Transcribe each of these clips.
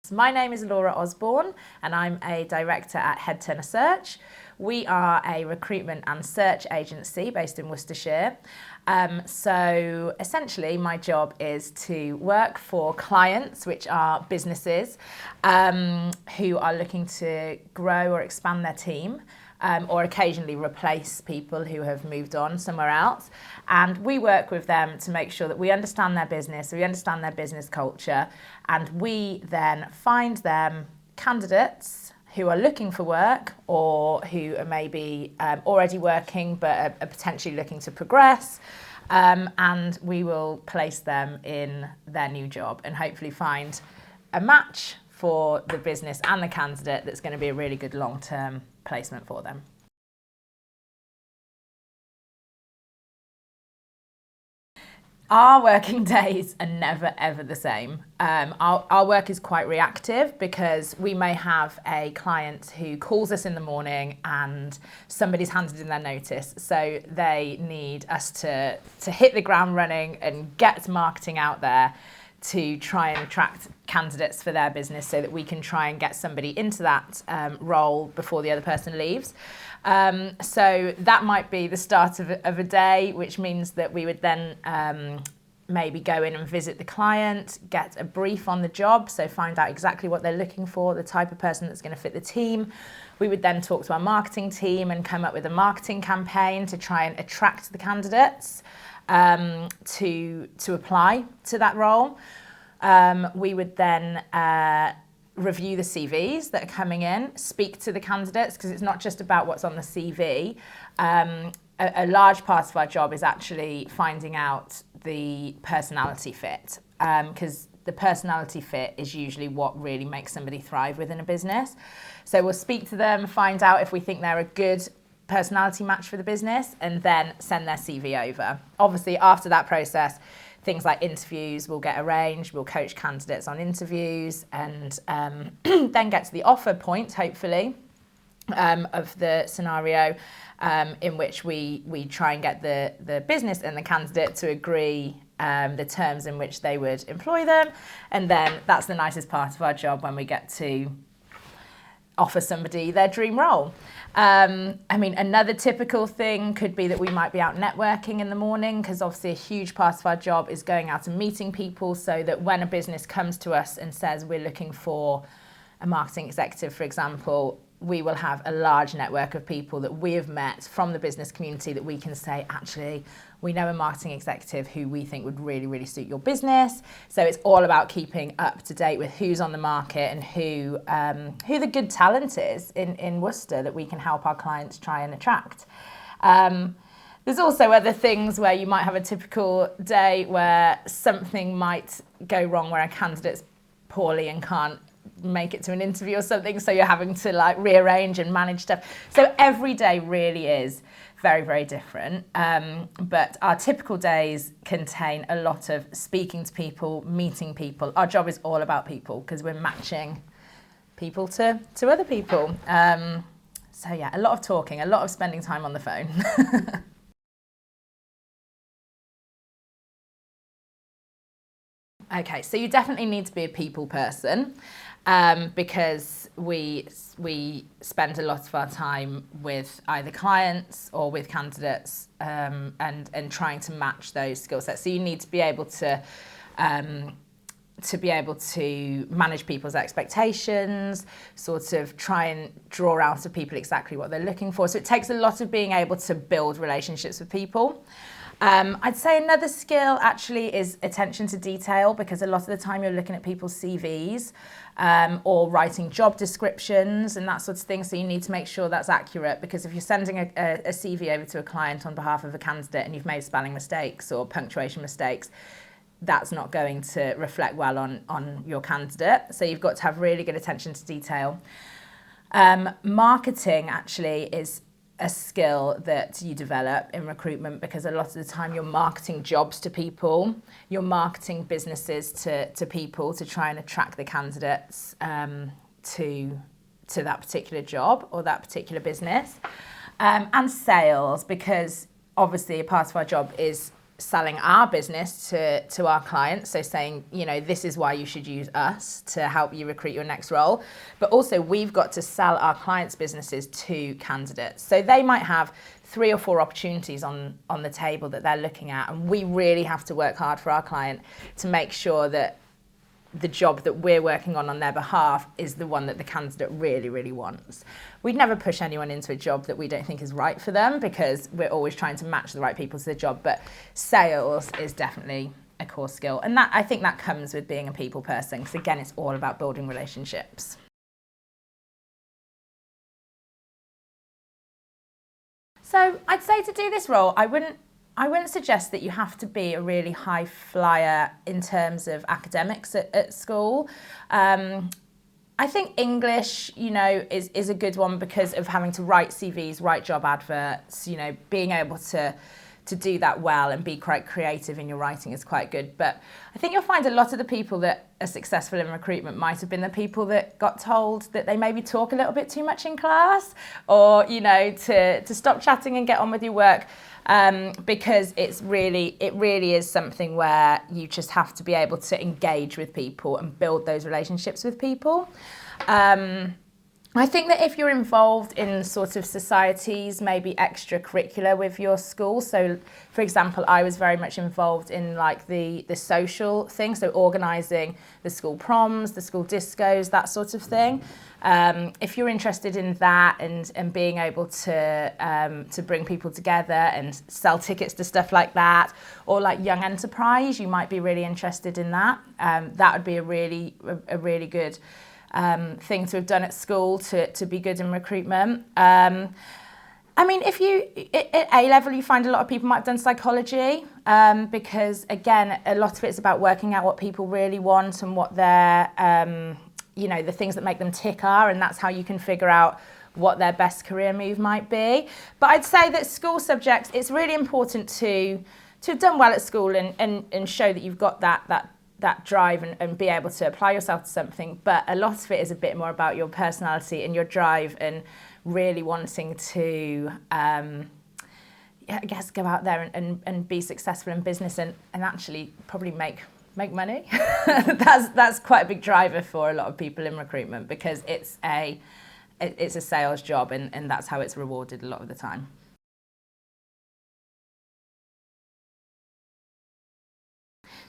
So my name is Laura Osborne and I'm a director at Headturner Search. We are a recruitment and search agency based in Worcestershire. So essentially my job is to work for clients, which are businesses who are looking to grow or expand their team. Or occasionally replace people who have moved on somewhere else. And we work with them to make sure that we understand their business, we understand their business culture, and we then find them candidates who are looking for work or who are maybe already working but are potentially looking to progress. And we will place them in their new job and hopefully find a match for the business and the candidate that's going to be a really good long-term placement for them. Our working days are never ever the same. Our work is quite reactive because we may have a client who calls us in the morning and somebody's handed in their notice, so they need us to hit the ground running and get marketing out there to try and attract candidates for their business so that we can try and get somebody into that role before the other person leaves. So that might be the start of a day, which means that we would then maybe go in and visit the client, get a brief on the job, so find out exactly what they're looking for, the type of person that's going to fit the team. We would then talk to our marketing team and come up with a marketing campaign to try and attract the candidates to apply to that role. We would then review the CVs that are coming in, speak to the candidates, because it's not just about what's on the CV. A large part of our job is actually finding out the personality fit, because the personality fit is usually what really makes somebody thrive within a business. So we'll speak to them, find out if we think they're a good personality match for the business, and then send their CV over. Obviously, after that process, things like interviews will get arranged, we'll coach candidates on interviews, and then get to the offer point, hopefully, of the scenario in which we try and get the business and the candidate to agree the terms in which they would employ them. And then that's the nicest part of our job, when we get to offer somebody their dream role. Another typical thing could be that we might be out networking in the morning, because obviously a huge part of our job is going out and meeting people, so that when a business comes to us and says we're looking for a marketing executive, for example, we will have a large network of people that we have met from the business community that we can say, actually, we know a marketing executive who we think would really, really suit your business. So it's all about keeping up to date with who's on the market and who the good talent is in Worcester that we can help our clients try and attract. There's also other things where you might have a typical day where something might go wrong, where a candidate's poorly and can't make it to an interview or something, so you're having to rearrange and manage stuff. So every day really is very, very different, but our typical days contain a lot of speaking to people, meeting people. Our job is all about people, because we're matching people to other people. So yeah, a lot of talking, a lot of spending time on the phone. Okay, so you definitely need to be a people person, because we spend a lot of our time with either clients or with candidates, and trying to match those skill sets. So you need to be able to manage people's expectations, sort of try and draw out of people exactly what they're looking for. So it takes a lot of being able to build relationships with people. I'd say another skill actually is attention to detail, because a lot of the time you're looking at people's CVs or writing job descriptions and that sort of thing. So you need to make sure that's accurate, because if you're sending a CV over to a client on behalf of a candidate and you've made spelling mistakes or punctuation mistakes, that's not going to reflect well on your candidate. So you've got to have really good attention to detail. Marketing actually is a skill that you develop in recruitment, because a lot of the time you're marketing jobs to people, you're marketing businesses to people to try and attract the candidates to that particular job or that particular business. And sales, because obviously a part of our job is selling our business to our clients, so saying, this is why you should use us to help you recruit your next role. But also we've got to sell our clients' businesses to candidates. So they might have 3 or 4 opportunities on the table that they're looking at, and we really have to work hard for our client to make sure that the job that we're working on their behalf is the one that the candidate really, really wants. We'd never push anyone into a job that we don't think is right for them, because we're always trying to match the right people to the job. But sales is definitely a core skill. And I think that comes with being a people person, because again, it's all about building relationships. So I'd say to do this role, I wouldn't suggest that you have to be a really high flyer in terms of academics at school. I think English, is a good one because of having to write CVs, write job adverts, being able to do that well and be quite creative in your writing is quite good. But I think you'll find a lot of the people that are successful in recruitment might have been the people that got told that they maybe talk a little bit too much in class, or, to stop chatting and get on with your work. Because it really is something where you just have to be able to engage with people and build those relationships with people. I think that if you're involved in sort of societies, maybe extracurricular with your school. So, for example, I was very much involved in like the social thing, so organising the school proms, the school discos, that sort of thing. If you're interested in that and being able to bring people together and sell tickets to stuff like that, or like young enterprise, you might be really interested in that. That would be a really good thing to have done at school to be good in recruitment. If you at A-level, you find a lot of people might have done psychology, because again, a lot of it's about working out what people really want and what their the things that make them tick are, and that's how you can figure out what their best career move might be. But I'd say that school subjects, it's really important to have done well at school and show that you've got that drive and be able to apply yourself to something. But a lot of it is a bit more about your personality and your drive and really wanting to, go out there and be successful in business and actually probably make money. That's quite a big driver for a lot of people in recruitment, because it's a sales job and that's how it's rewarded a lot of the time.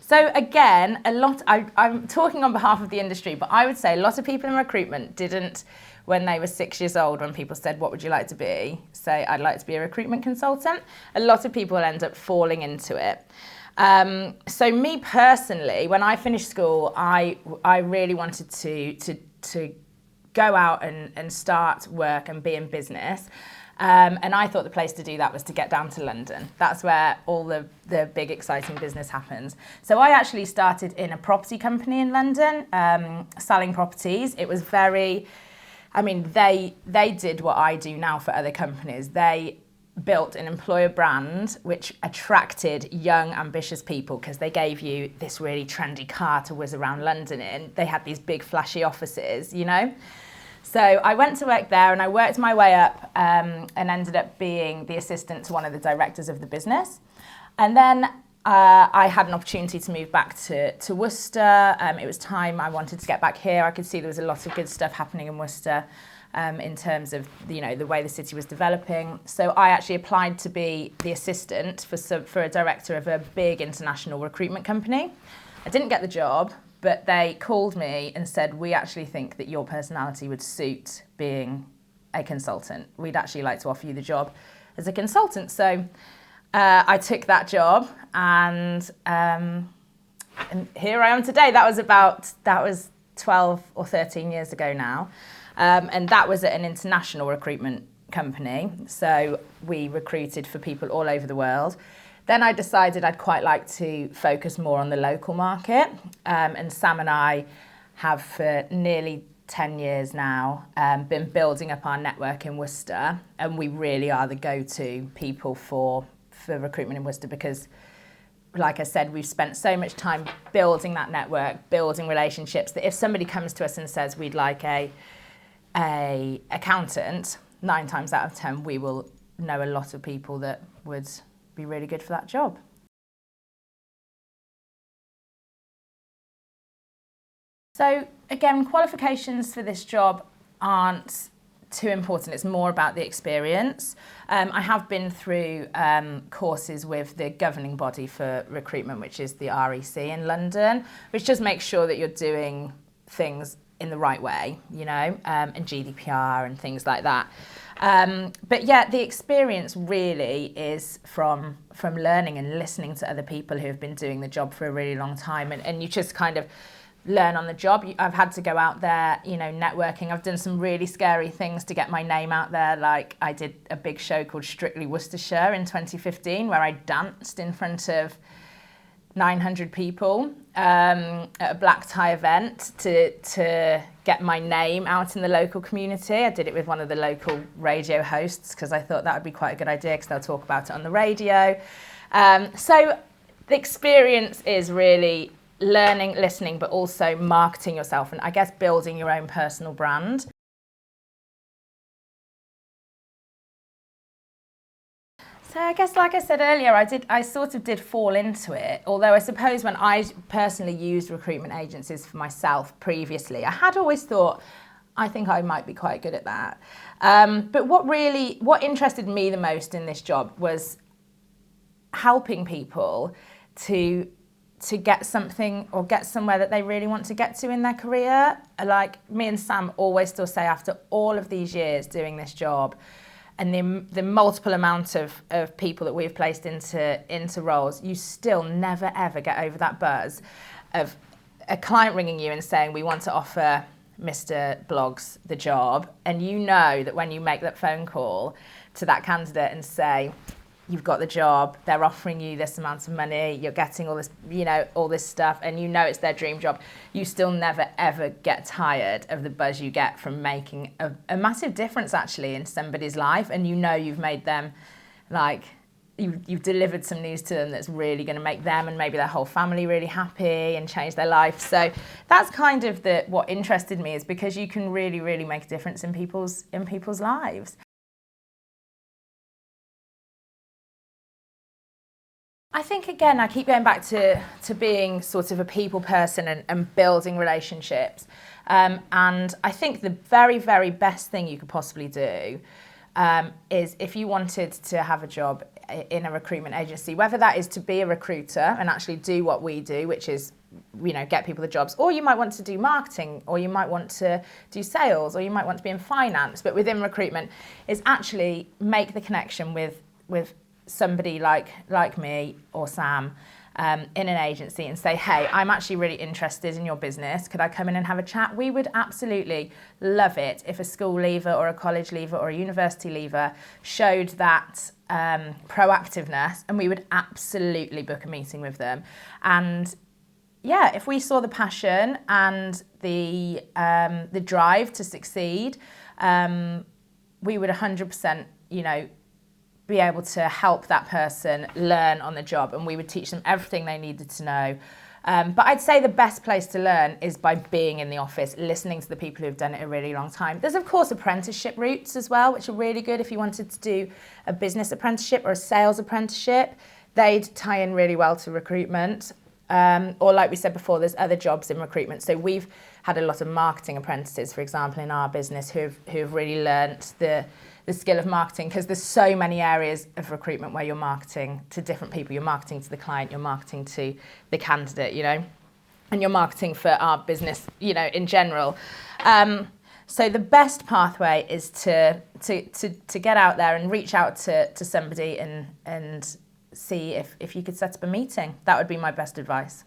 So again, I'm talking on behalf of the industry, but I would say a lot of people in recruitment didn't, when they were 6 years old, when people said, what would you like to be? Say, I'd like to be a recruitment consultant. A lot of people end up falling into it. So me personally, when I finished school, I really wanted to go out and start work and be in business. And I thought the place to do that was to get down to London. That's where all the big, exciting business happens. So I actually started in a property company in London, selling properties. It was they did what I do now for other companies. They built an employer brand which attracted young, ambitious people, because they gave you this really trendy car to whiz around London in. They had these big, flashy offices, So I went to work there and I worked my way up and ended up being the assistant to one of the directors of the business. And then I had an opportunity to move back to Worcester. It was time I wanted to get back here. I could see there was a lot of good stuff happening in Worcester in terms of the way the city was developing. So I actually applied to be the assistant for a director of a big international recruitment company. I didn't get the job, but they called me and said, we actually think that your personality would suit being a consultant. We'd actually like to offer you the job as a consultant. So I took that job and here I am today. That was 12 or 13 years ago now. And that was at an international recruitment company. So we recruited for people all over the world. Then I decided I'd quite like to focus more on the local market. And Sam and I have for nearly 10 years now been building up our network in Worcester. And we really are the go-to people for recruitment in Worcester, because, like I said, we've spent so much time building that network, building relationships, that if somebody comes to us and says we'd like a accountant, 9 times out of 10 we will know a lot of people that would be really good for that job. So again, qualifications for this job aren't too important. It's more about the experience. I have been through courses with the governing body for recruitment, which is the REC in London, which just makes sure that you're doing things in the right way, you know, and GDPR and things like that. But yeah, the experience really is from learning and listening to other people who have been doing the job for a really long time, and you just kind of learn on the job. I've had to go out there, you know, networking. I've done some really scary things to get my name out there. Like I did a big show called Strictly Worcestershire in 2015 where I danced in front of 900 people at a black tie event to get my name out in the local community. I did it with one of the local radio hosts because I thought that would be quite a good idea because they'll talk about it on the radio. So the experience is really learning, listening, but also marketing yourself and I guess building your own personal brand. So I guess, like I said earlier, I sort of did fall into it. Although I suppose when I personally used recruitment agencies for myself previously, I had always thought, I think I might be quite good at that. But what interested me the most in this job was helping people to get something or get somewhere that they really want to get to in their career. Like me and Sam always still say after all of these years doing this job and the multiple amount of people that we've placed into roles, you still never ever get over that buzz of a client ringing you and saying, we want to offer Mr. Bloggs the job. And you know that when you make that phone call to that candidate and say, you've got the job, they're offering you this amount of money, you're getting all this, you know, all this stuff, and you know it's their dream job, you still never ever get tired of the buzz you get from making a massive difference actually in somebody's life, and you know you've made them, like, you've delivered some news to them that's really going to make them and maybe their whole family really happy and change their life. So that's kind of what interested me, is because you can really, really make a difference in people's lives. I think, again, I keep going back to being sort of a people person and building relationships. And I think the very, very best thing you could possibly do is if you wanted to have a job in a recruitment agency, whether that is to be a recruiter and actually do what we do, which is, you know, get people the jobs, or you might want to do marketing, or you might want to do sales, or you might want to be in finance, but within recruitment, is actually make the connection with somebody like me or Sam in an agency and say, hey, I'm actually really interested in your business. Could I come in and have a chat? We would absolutely love it if a school leaver or a college leaver or a university leaver showed that proactiveness, and we would absolutely book a meeting with them. And yeah, if we saw the passion and the drive to succeed, we would 100%, you know, be able to help that person learn on the job, and we would teach them everything they needed to know. But I'd say the best place to learn is by being in the office, listening to the people who've done it a really long time. There's, of course, apprenticeship routes as well, which are really good if you wanted to do a business apprenticeship or a sales apprenticeship. They'd tie in really well to recruitment. Or like we said before, there's other jobs in recruitment. So we've had a lot of marketing apprentices, for example, in our business who've really learnt the skill of marketing, because there's so many areas of recruitment where you're marketing to different people. You're marketing to the client, you're marketing to the candidate, you know, and you're marketing for our business, you know, in general. So the best pathway is to get out there and reach out to somebody and see if you could set up a meeting. That would be my best advice.